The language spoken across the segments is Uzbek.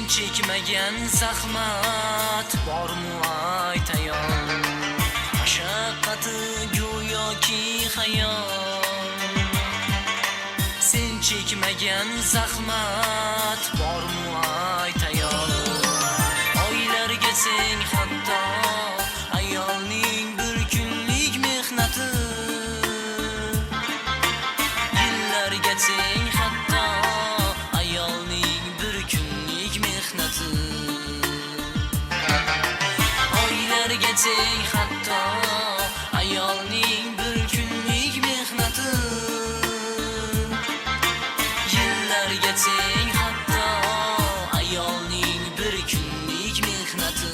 chekmagan zahmat bormi aytayon, mashaqqati go'yoki xayol. Sen chekmagan zahmat bormi aytayon, oylarga sen hatto ayolning bir kunlik mehnati, yillarga sen hatto ayolning bir kunlik mehnati, oylarga sen hatto ayolning bir kunlik mehnati, yillarga sen hatto ayolning bir kunlik mehnati.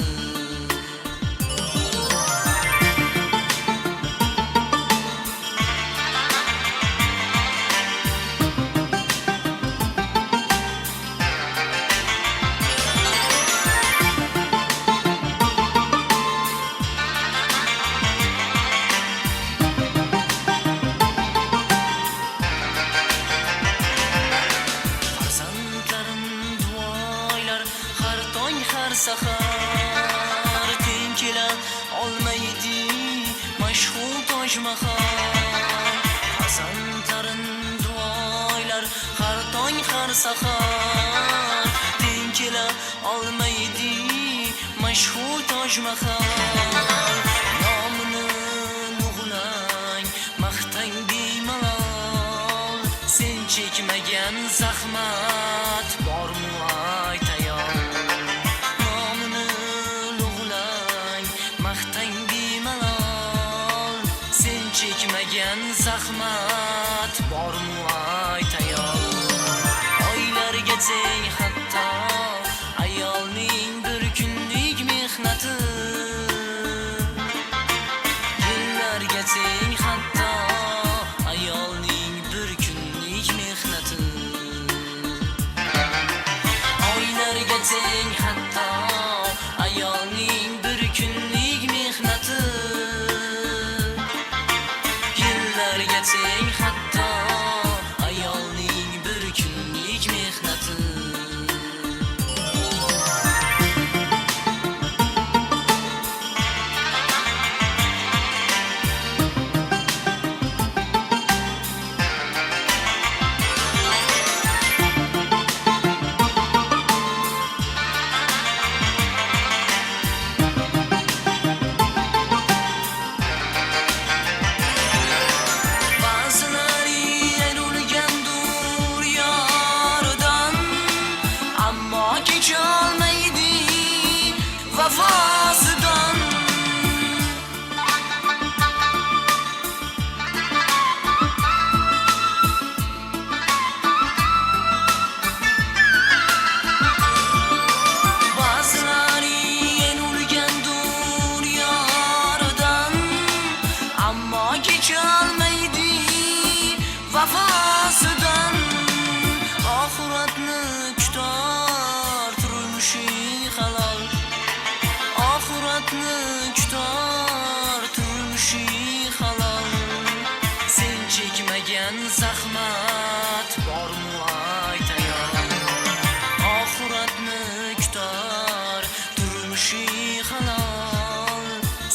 Sahar teng kela olmaydi mashhur Toj Mahal. Farzandlarin duoylar har tong har sahar teng kela olmaydi mashhur Toj Mahal. Nomini ulug'lang, maqtang bemalol, sen chekmagan zahmat bormi aytayon, chekmagan zahmat bormi aytayon, oylarga teng hatto ayolning bir kunlik mehnati, yillarga teng hatto ayolning bir kunlik mehnati, oylarga teng hatto ayolning bir kunlik mehnati, yillarga teng hatto ayolning bir kunlik mehnati. Vafosdan ba'zilari yenilgandur yoridan, ammo kecholmaydi vafosidan. Oxiratni kutar turmushi halol, oxiratni kutar turmushi halol. Sen chekmagan zahmat bormi aytayon, oxiratni kutar turmushi halol.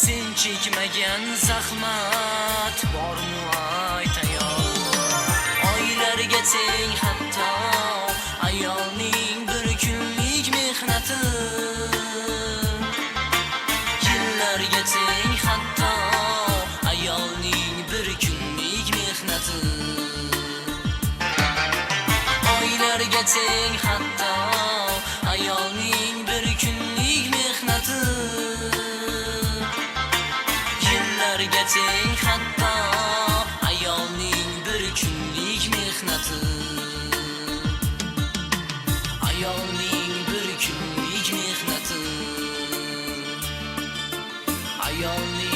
Sen chekmagan zahmat bormi aytayon, oylarga teng hatto ayolning bir kunlik mehnati, yillarga teng hatto ayolning bir kunlik mehnati, oylarga teng hatto ayolning bir kunlik mehnati, yillarga teng hatto ayolning bir kunlik mehnati, ayolning bir kunlik mehnati, ayolning